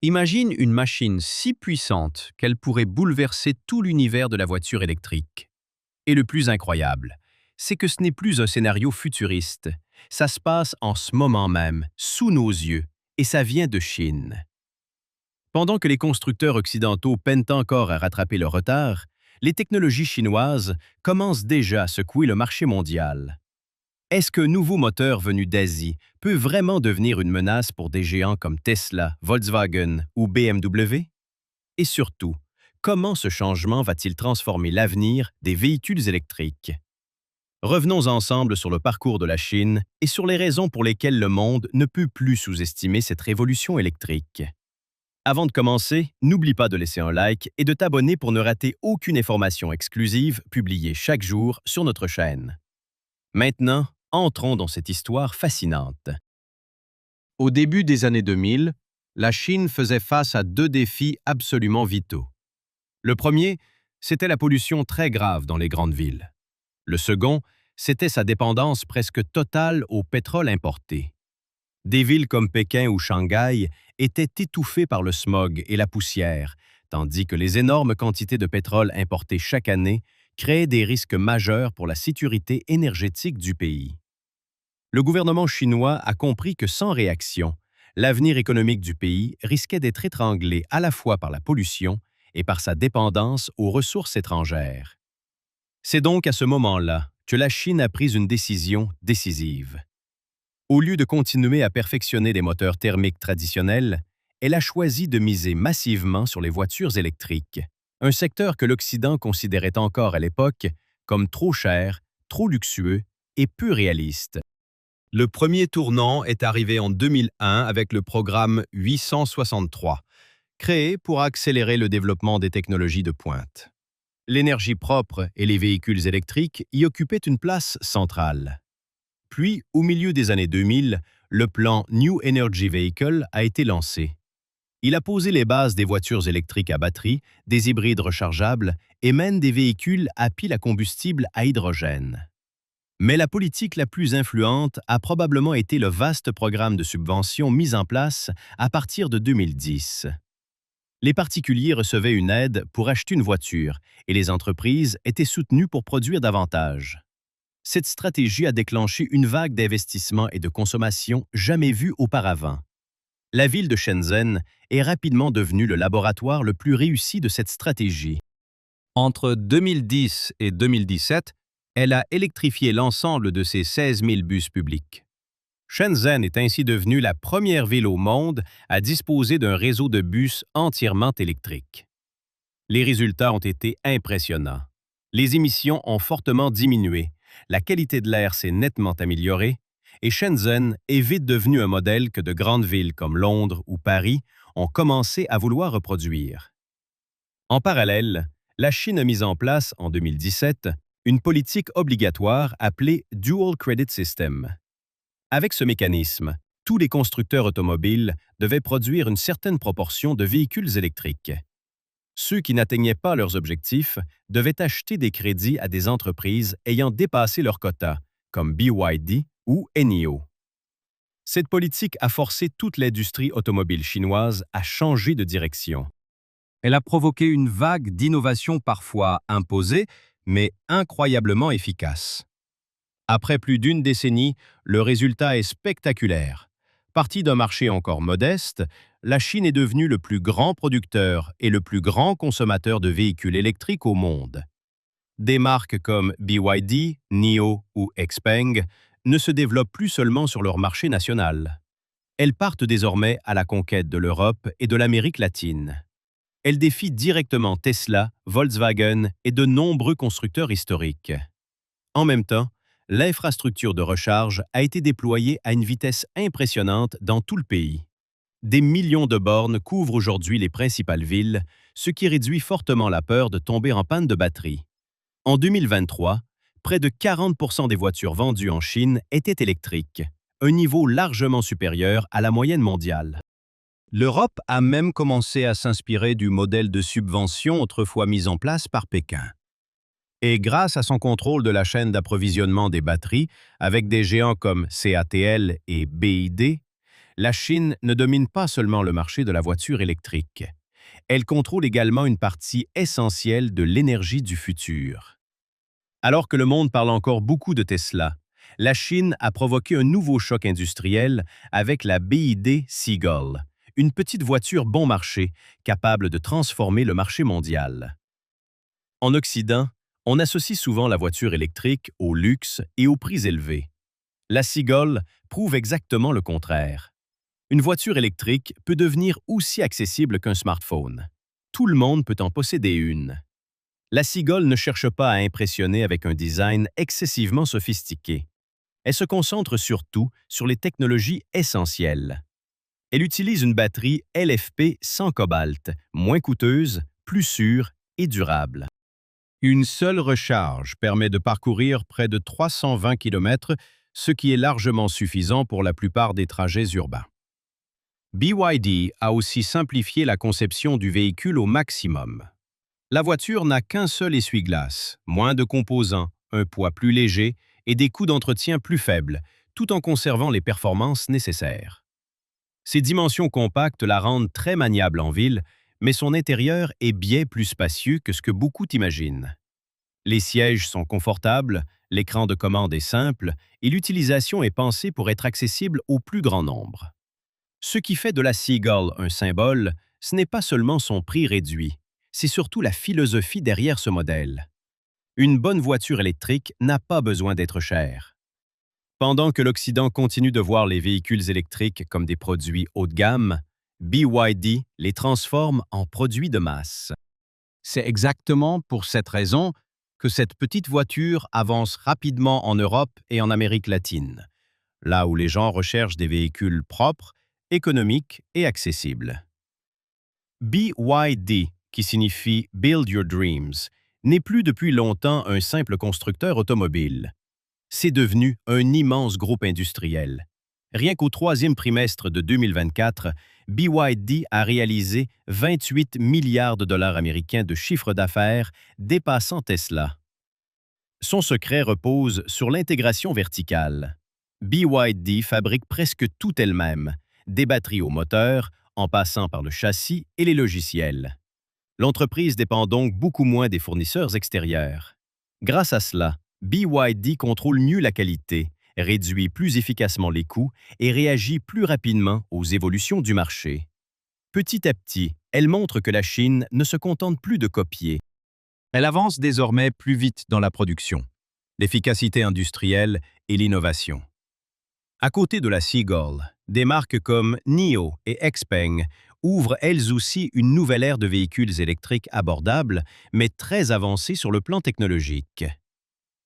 Imagine une machine si puissante qu'elle pourrait bouleverser tout l'univers de la voiture électrique. Et le plus incroyable, c'est que ce n'est plus un scénario futuriste. Ça se passe en ce moment même, sous nos yeux, et ça vient de Chine. Pendant que les constructeurs occidentaux peinent encore à rattraper leur retard, les technologies chinoises commencent déjà à secouer le marché mondial. Est-ce qu'un nouveau moteur venu d'Asie peut vraiment devenir une menace pour des géants comme Tesla, Volkswagen ou BMW? Et surtout, comment ce changement va-t-il transformer l'avenir des véhicules électriques? Revenons ensemble sur le parcours de la Chine et sur les raisons pour lesquelles le monde ne peut plus sous-estimer cette révolution électrique. Avant de commencer, n'oublie pas de laisser un like et de t'abonner pour ne rater aucune information exclusive publiée chaque jour sur notre chaîne. Maintenant, entrons dans cette histoire fascinante. Au début des années 2000, la Chine faisait face à deux défis absolument vitaux. Le premier, c'était la pollution très grave dans les grandes villes. Le second, c'était sa dépendance presque totale au pétrole importé. Des villes comme Pékin ou Shanghai étaient étouffées par le smog et la poussière, tandis que les énormes quantités de pétrole importées chaque année créaient des risques majeurs pour la sécurité énergétique du pays. Le gouvernement chinois a compris que sans réaction, l'avenir économique du pays risquait d'être étranglé à la fois par la pollution et par sa dépendance aux ressources étrangères. C'est donc à ce moment-là que la Chine a pris une décision décisive. Au lieu de continuer à perfectionner des moteurs thermiques traditionnels, elle a choisi de miser massivement sur les voitures électriques, un secteur que l'Occident considérait encore à l'époque comme trop cher, trop luxueux et peu réaliste. Le premier tournant est arrivé en 2001 avec le programme 863, créé pour accélérer le développement des technologies de pointe. L'énergie propre et les véhicules électriques y occupaient une place centrale. Puis, au milieu des années 2000, le plan New Energy Vehicle a été lancé. Il a posé les bases des voitures électriques à batterie, des hybrides rechargeables et même des véhicules à pile à combustible à hydrogène. Mais la politique la plus influente a probablement été le vaste programme de subventions mis en place à partir de 2010. Les particuliers recevaient une aide pour acheter une voiture et les entreprises étaient soutenues pour produire davantage. Cette stratégie a déclenché une vague d'investissement et de consommation jamais vue auparavant. La ville de Shenzhen est rapidement devenue le laboratoire le plus réussi de cette stratégie. Entre 2010 et 2017, elle a électrifié l'ensemble de ses 16 000 bus publics. Shenzhen est ainsi devenue la première ville au monde à disposer d'un réseau de bus entièrement électrique. Les résultats ont été impressionnants. Les émissions ont fortement diminué, la qualité de l'air s'est nettement améliorée, et Shenzhen est vite devenu un modèle que de grandes villes comme Londres ou Paris ont commencé à vouloir reproduire. En parallèle, la Chine a mis en place, en 2017, une politique obligatoire appelée Dual Credit System. Avec ce mécanisme, tous les constructeurs automobiles devaient produire une certaine proportion de véhicules électriques. Ceux qui n'atteignaient pas leurs objectifs devaient acheter des crédits à des entreprises ayant dépassé leur quota, comme BYD ou NIO. Cette politique a forcé toute l'industrie automobile chinoise à changer de direction. Elle a provoqué une vague d'innovations parfois imposées, mais incroyablement efficaces. Après plus d'une décennie, le résultat est spectaculaire. Partie d'un marché encore modeste, la Chine est devenue le plus grand producteur et le plus grand consommateur de véhicules électriques au monde. Des marques comme BYD, NIO ou XPeng ne se développent plus seulement sur leur marché national. Elles partent désormais à la conquête de l'Europe et de l'Amérique latine. Elles défient directement Tesla, Volkswagen et de nombreux constructeurs historiques. En même temps, l'infrastructure de recharge a été déployée à une vitesse impressionnante dans tout le pays. Des millions de bornes couvrent aujourd'hui les principales villes, ce qui réduit fortement la peur de tomber en panne de batterie. En 2023, près de 40% des voitures vendues en Chine étaient électriques, un niveau largement supérieur à la moyenne mondiale. L'Europe a même commencé à s'inspirer du modèle de subvention autrefois mis en place par Pékin. Et grâce à son contrôle de la chaîne d'approvisionnement des batteries, avec des géants comme CATL et BYD, La Chine ne domine pas seulement le marché de la voiture électrique. Elle contrôle également une partie essentielle de l'énergie du futur. Alors que le monde parle encore beaucoup de Tesla, la Chine a provoqué un nouveau choc industriel avec la BYD Seagull, une petite voiture bon marché capable de transformer le marché mondial. En Occident, on associe souvent la voiture électrique au luxe et aux prix élevés. La Seagull prouve exactement le contraire. Une voiture électrique peut devenir aussi accessible qu'un smartphone. Tout le monde peut en posséder une. La Seagull ne cherche pas à impressionner avec un design excessivement sophistiqué. Elle se concentre surtout sur les technologies essentielles. Elle utilise une batterie LFP sans cobalt, moins coûteuse, plus sûre et durable. Une seule recharge permet de parcourir près de 320 km, ce qui est largement suffisant pour la plupart des trajets urbains. BYD a aussi simplifié la conception du véhicule au maximum. La voiture n'a qu'un seul essuie-glace, moins de composants, un poids plus léger et des coûts d'entretien plus faibles, tout en conservant les performances nécessaires. Ses dimensions compactes la rendent très maniable en ville, mais son intérieur est bien plus spacieux que ce que beaucoup imaginent. Les sièges sont confortables, l'écran de commande est simple et l'utilisation est pensée pour être accessible au plus grand nombre. Ce qui fait de la Seagull un symbole, ce n'est pas seulement son prix réduit, c'est surtout la philosophie derrière ce modèle. Une bonne voiture électrique n'a pas besoin d'être chère. Pendant que l'Occident continue de voir les véhicules électriques comme des produits haut de gamme, BYD les transforme en produits de masse. C'est exactement pour cette raison que cette petite voiture avance rapidement en Europe et en Amérique latine, là où les gens recherchent des véhicules propres, économiques et accessibles. BYD, qui signifie Build Your Dreams, n'est plus depuis longtemps un simple constructeur automobile. C'est devenu un immense groupe industriel. Rien qu'au troisième trimestre de 2024, BYD a réalisé 28 milliards de dollars américains de chiffre d'affaires, dépassant Tesla. Son secret repose sur l'intégration verticale. BYD fabrique presque tout elle-même, des batteries au moteur, en passant par le châssis et les logiciels. L'entreprise dépend donc beaucoup moins des fournisseurs extérieurs. Grâce à cela, BYD contrôle mieux la qualité, réduit plus efficacement les coûts et réagit plus rapidement aux évolutions du marché. Petit à petit, elle montre que la Chine ne se contente plus de copier. Elle avance désormais plus vite dans la production, l'efficacité industrielle et l'innovation. À côté de la Seagull, des marques comme NIO et XPeng ouvrent elles aussi une nouvelle ère de véhicules électriques abordables, mais très avancés sur le plan technologique.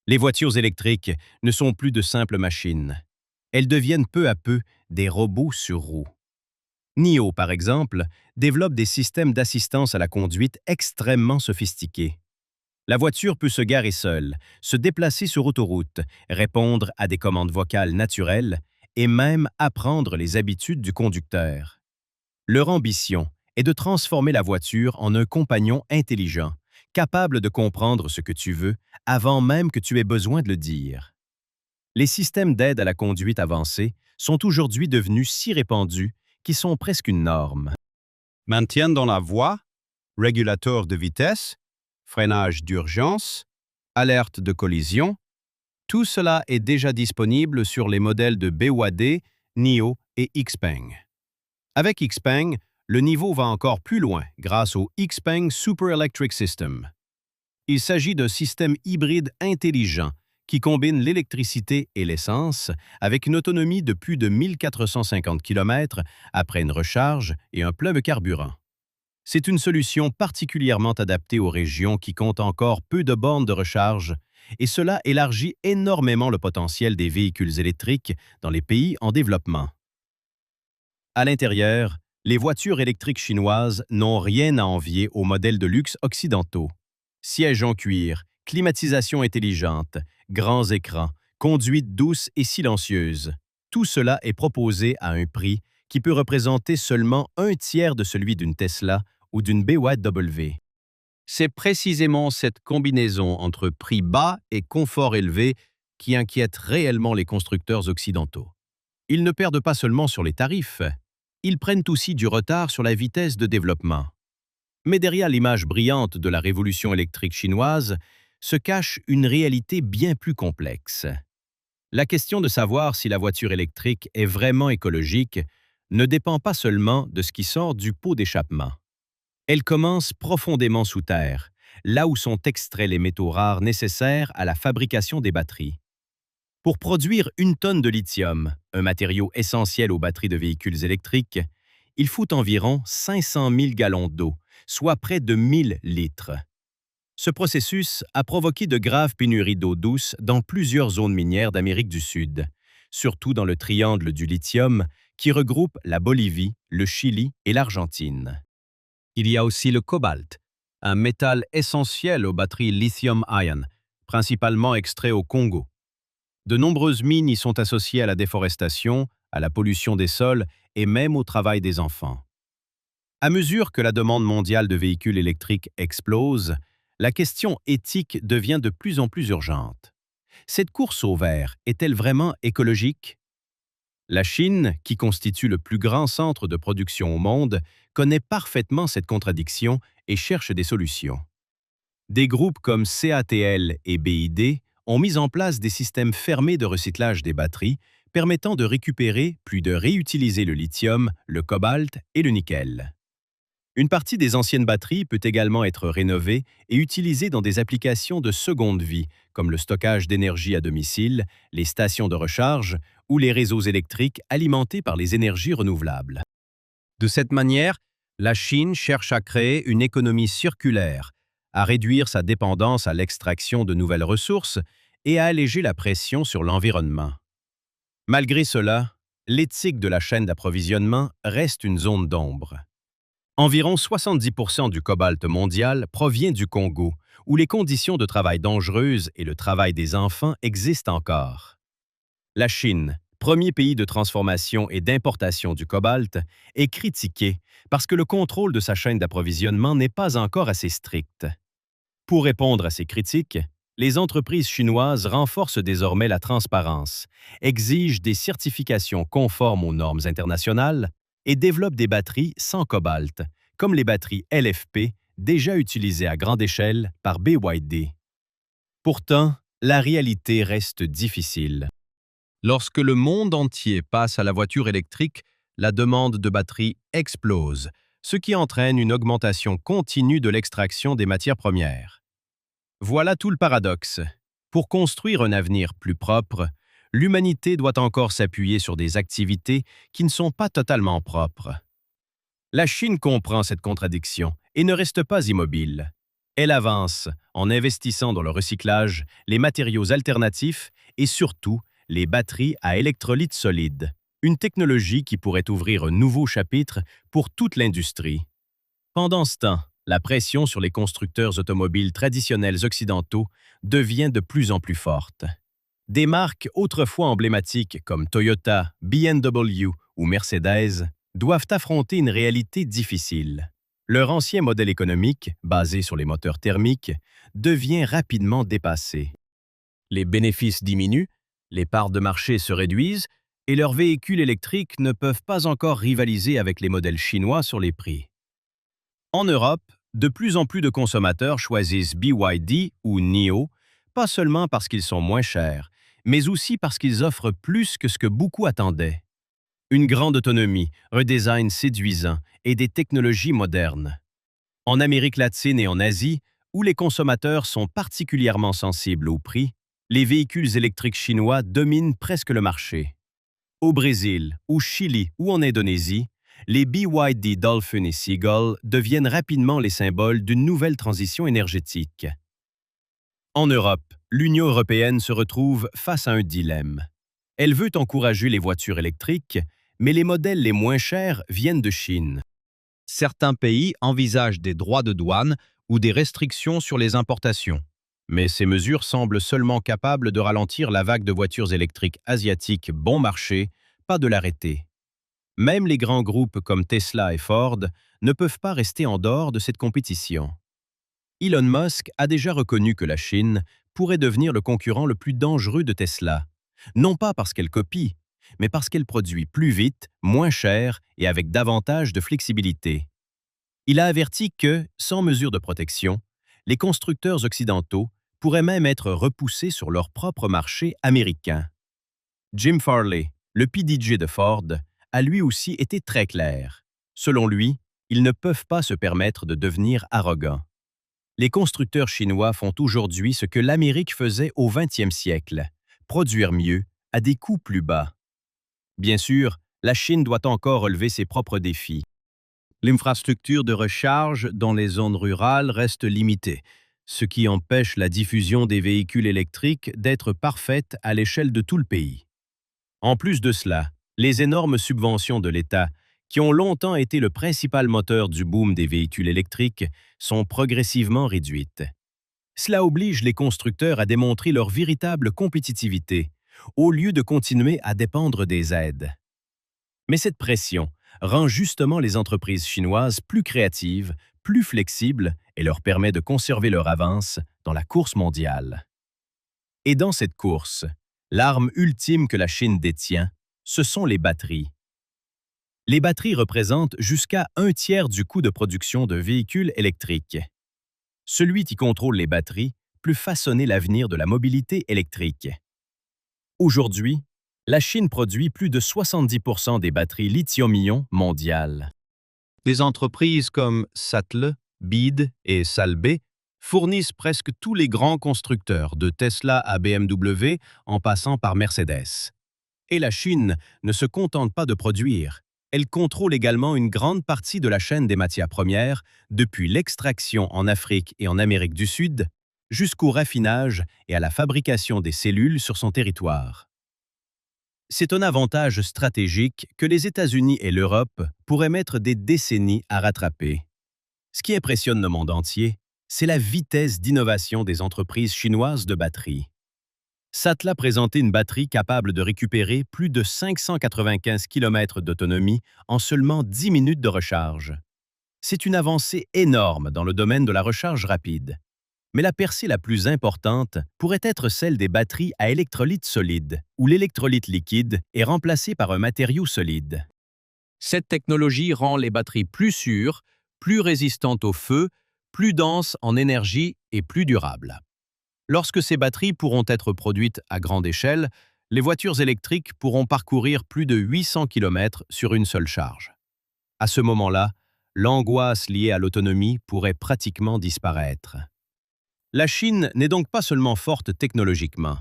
Les voitures électriques ne sont plus de simples machines. Elles deviennent peu à peu des robots sur roues. NIO, par exemple, développe des systèmes d'assistance à la conduite extrêmement sophistiqués. La voiture peut se garer seule, se déplacer sur autoroute, répondre à des commandes vocales naturelles et même apprendre les habitudes du conducteur. Leur ambition est de transformer la voiture en un compagnon intelligent, capable de comprendre ce que tu veux avant même que tu aies besoin de le dire. Les systèmes d'aide à la conduite avancée sont aujourd'hui devenus si répandus qu'ils sont presque une norme. Maintien dans la voie, régulateur de vitesse, freinage d'urgence, alerte de collision, tout cela est déjà disponible sur les modèles de BYD, NIO et XPeng. Avec XPeng, le niveau va encore plus loin grâce au XPeng Super Electric System. Il s'agit d'un système hybride intelligent qui combine l'électricité et l'essence avec une autonomie de plus de 1450 km après une recharge et un plein de carburant. C'est une solution particulièrement adaptée aux régions qui comptent encore peu de bornes de recharge et cela élargit énormément le potentiel des véhicules électriques dans les pays en développement. À l'intérieur, les voitures électriques chinoises n'ont rien à envier aux modèles de luxe occidentaux. Sièges en cuir, climatisation intelligente, grands écrans, conduite douce et silencieuse. Tout cela est proposé à un prix qui peut représenter seulement un tiers de celui d'une Tesla ou d'une BYD. C'est précisément cette combinaison entre prix bas et confort élevé qui inquiète réellement les constructeurs occidentaux. Ils ne perdent pas seulement sur les tarifs, ils prennent aussi du retard sur la vitesse de développement. Mais derrière l'image brillante de la révolution électrique chinoise se cache une réalité bien plus complexe. La question de savoir si la voiture électrique est vraiment écologique ne dépend pas seulement de ce qui sort du pot d'échappement. Elle commence profondément sous terre, là où sont extraits les métaux rares nécessaires à la fabrication des batteries. Pour produire 1 tonne de lithium, un matériau essentiel aux batteries de véhicules électriques, il faut environ 500 000 gallons d'eau, soit près de 1000 litres. Ce processus a provoqué de graves pénuries d'eau douce dans plusieurs zones minières d'Amérique du Sud, surtout dans le triangle du lithium qui regroupe la Bolivie, le Chili et l'Argentine. Il y a aussi le cobalt, un métal essentiel aux batteries lithium-ion, principalement extrait au Congo. De nombreuses mines y sont associées à la déforestation, à la pollution des sols et même au travail des enfants. À mesure que la demande mondiale de véhicules électriques explose, la question éthique devient de plus en plus urgente. Cette course au vert est-elle vraiment écologique? La Chine, qui constitue le plus grand centre de production au monde, connaît parfaitement cette contradiction et cherche des solutions. Des groupes comme CATL et BYD ont mis en place des systèmes fermés de recyclage des batteries permettant de récupérer puis de réutiliser le lithium, le cobalt et le nickel. Une partie des anciennes batteries peut également être rénovée et utilisée dans des applications de seconde vie, comme le stockage d'énergie à domicile, les stations de recharge ou les réseaux électriques alimentés par les énergies renouvelables. De cette manière, la Chine cherche à créer une économie circulaire, à réduire sa dépendance à l'extraction de nouvelles ressources et à alléger la pression sur l'environnement. Malgré cela, l'éthique de la chaîne d'approvisionnement reste une zone d'ombre. Environ 70% du cobalt mondial provient du Congo, où les conditions de travail dangereuses et le travail des enfants existent encore. La Chine, premier pays de transformation et d'importation du cobalt, est critiquée parce que le contrôle de sa chaîne d'approvisionnement n'est pas encore assez strict. Pour répondre à ces critiques, les entreprises chinoises renforcent désormais la transparence, exigent des certifications conformes aux normes internationales et développent des batteries sans cobalt, comme les batteries LFP déjà utilisées à grande échelle par BYD. Pourtant, la réalité reste difficile. Lorsque le monde entier passe à la voiture électrique, la demande de batteries explose, ce qui entraîne une augmentation continue de l'extraction des matières premières. Voilà tout le paradoxe. Pour construire un avenir plus propre, l'humanité doit encore s'appuyer sur des activités qui ne sont pas totalement propres. La Chine comprend cette contradiction et ne reste pas immobile. Elle avance en investissant dans le recyclage, les matériaux alternatifs et surtout les batteries à électrolyte solide, une technologie qui pourrait ouvrir un nouveau chapitre pour toute l'industrie. Pendant ce temps, la pression sur les constructeurs automobiles traditionnels occidentaux devient de plus en plus forte. Des marques autrefois emblématiques comme Toyota, BMW ou Mercedes doivent affronter une réalité difficile. Leur ancien modèle économique, basé sur les moteurs thermiques, devient rapidement dépassé. Les bénéfices diminuent, les parts de marché se réduisent et leurs véhicules électriques ne peuvent pas encore rivaliser avec les modèles chinois sur les prix. En Europe, de plus en plus de consommateurs choisissent BYD ou NIO, pas seulement parce qu'ils sont moins chers, mais aussi parce qu'ils offrent plus que ce que beaucoup attendaient. Une grande autonomie, un design séduisant et des technologies modernes. En Amérique latine et en Asie, où les consommateurs sont particulièrement sensibles au prix, les véhicules électriques chinois dominent presque le marché. Au Brésil, au Chili ou en Indonésie, les BYD Dolphin et Seagull deviennent rapidement les symboles d'une nouvelle transition énergétique. En Europe, l'Union européenne se retrouve face à un dilemme. Elle veut encourager les voitures électriques, mais les modèles les moins chers viennent de Chine. Certains pays envisagent des droits de douane ou des restrictions sur les importations. Mais ces mesures semblent seulement capables de ralentir la vague de voitures électriques asiatiques bon marché, pas de l'arrêter. Même les grands groupes comme Tesla et Ford ne peuvent pas rester en dehors de cette compétition. Elon Musk a déjà reconnu que la Chine pourrait devenir le concurrent le plus dangereux de Tesla, non pas parce qu'elle copie, mais parce qu'elle produit plus vite, moins cher et avec davantage de flexibilité. Il a averti que, sans mesure de protection, les constructeurs occidentaux pourraient même être repoussés sur leur propre marché américain. Jim Farley, le PDG de Ford, a lui aussi été très clair. Selon lui, ils ne peuvent pas se permettre de devenir arrogants. Les constructeurs chinois font aujourd'hui ce que l'Amérique faisait au XXe siècle, produire mieux à des coûts plus bas. Bien sûr, la Chine doit encore relever ses propres défis. L'infrastructure de recharge dans les zones rurales reste limitée, ce qui empêche la diffusion des véhicules électriques d'être parfaite à l'échelle de tout le pays. En plus de cela, les énormes subventions de l'État, qui ont longtemps été le principal moteur du boom des véhicules électriques, sont progressivement réduites. Cela oblige les constructeurs à démontrer leur véritable compétitivité, au lieu de continuer à dépendre des aides. Mais cette pression rend justement les entreprises chinoises plus créatives, plus flexibles et leur permet de conserver leur avance dans la course mondiale. Et dans cette course, l'arme ultime que la Chine détient, ce sont les batteries. Les batteries représentent jusqu'à un tiers du coût de production de véhicules électriques. Celui qui contrôle les batteries peut façonner l'avenir de la mobilité électrique. Aujourd'hui, la Chine produit plus de 70% des batteries lithium-ion mondiales. Des entreprises comme Sattle, BYD et Salbe fournissent presque tous les grands constructeurs, de Tesla à BMW en passant par Mercedes. Et la Chine ne se contente pas de produire. Elle contrôle également une grande partie de la chaîne des matières premières, depuis l'extraction en Afrique et en Amérique du Sud, jusqu'au raffinage et à la fabrication des cellules sur son territoire. C'est un avantage stratégique que les États-Unis et l'Europe pourraient mettre des décennies à rattraper. Ce qui impressionne le monde entier, c'est la vitesse d'innovation des entreprises chinoises de batteries. Sattle a présenté une batterie capable de récupérer plus de 595 km d'autonomie en seulement 10 minutes de recharge. C'est une avancée énorme dans le domaine de la recharge rapide. Mais la percée la plus importante pourrait être celle des batteries à électrolyte solide, où l'électrolyte liquide est remplacé par un matériau solide. Cette technologie rend les batteries plus sûres, plus résistantes au feu, plus denses en énergie et plus durables. Lorsque ces batteries pourront être produites à grande échelle, les voitures électriques pourront parcourir plus de 800 km sur une seule charge. À ce moment-là, l'angoisse liée à l'autonomie pourrait pratiquement disparaître. La Chine n'est donc pas seulement forte technologiquement.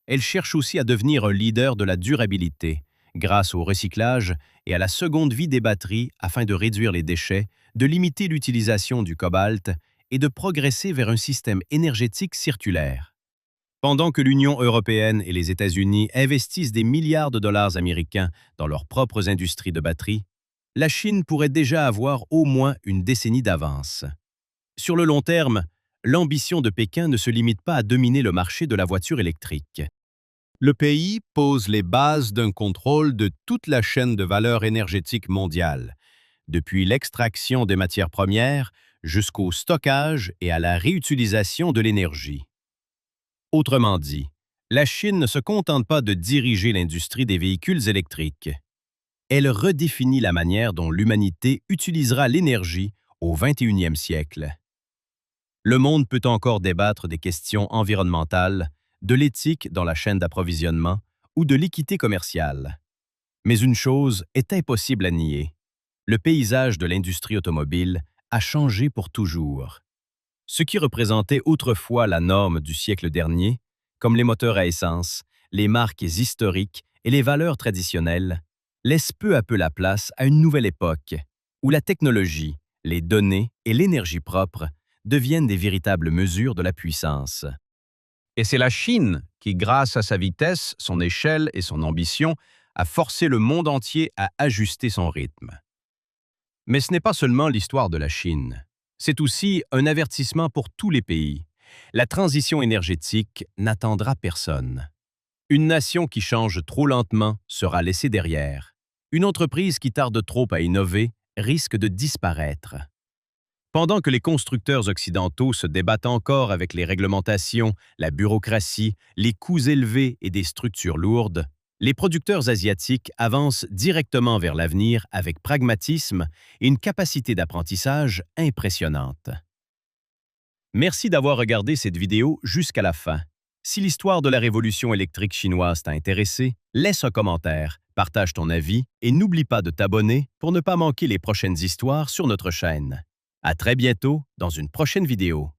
Elle cherche aussi à devenir un leader de la durabilité, grâce au recyclage et à la seconde vie des batteries afin de réduire les déchets, de limiter l'utilisation du cobalt et de progresser vers un système énergétique circulaire. Pendant que l'Union européenne et les États-Unis investissent des milliards de dollars américains dans leurs propres industries de batteries, la Chine pourrait déjà avoir au moins une décennie d'avance. Sur le long terme, l'ambition de Pékin ne se limite pas à dominer le marché de la voiture électrique. Le pays pose les bases d'un contrôle de toute la chaîne de valeur énergétique mondiale, depuis l'extraction des matières premières jusqu'au stockage et à la réutilisation de l'énergie. Autrement dit, la Chine ne se contente pas de diriger l'industrie des véhicules électriques. Elle redéfinit la manière dont l'humanité utilisera l'énergie au 21e siècle. Le monde peut encore débattre des questions environnementales, de l'éthique dans la chaîne d'approvisionnement ou de l'équité commerciale. Mais une chose est impossible à nier. Le paysage de l'industrie automobile a changé pour toujours. Ce qui représentait autrefois la norme du siècle dernier, comme les moteurs à essence, les marques historiques et les valeurs traditionnelles, laisse peu à peu la place à une nouvelle époque, où la technologie, les données et l'énergie propre deviennent des véritables mesures de la puissance. Et c'est la Chine qui, grâce à sa vitesse, son échelle et son ambition, a forcé le monde entier à ajuster son rythme. Mais ce n'est pas seulement l'histoire de la Chine. C'est aussi un avertissement pour tous les pays. La transition énergétique n'attendra personne. Une nation qui change trop lentement sera laissée derrière. Une entreprise qui tarde trop à innover risque de disparaître. Pendant que les constructeurs occidentaux se débattent encore avec les réglementations, la bureaucratie, les coûts élevés et des structures lourdes, Les producteurs asiatiques avancent directement vers l'avenir avec pragmatisme et une capacité d'apprentissage impressionnante. Merci d'avoir regardé cette vidéo jusqu'à la fin. Si l'histoire de la révolution électrique chinoise t'a intéressé, laisse un commentaire, partage ton avis et n'oublie pas de t'abonner pour ne pas manquer les prochaines histoires sur notre chaîne. À très bientôt dans une prochaine vidéo.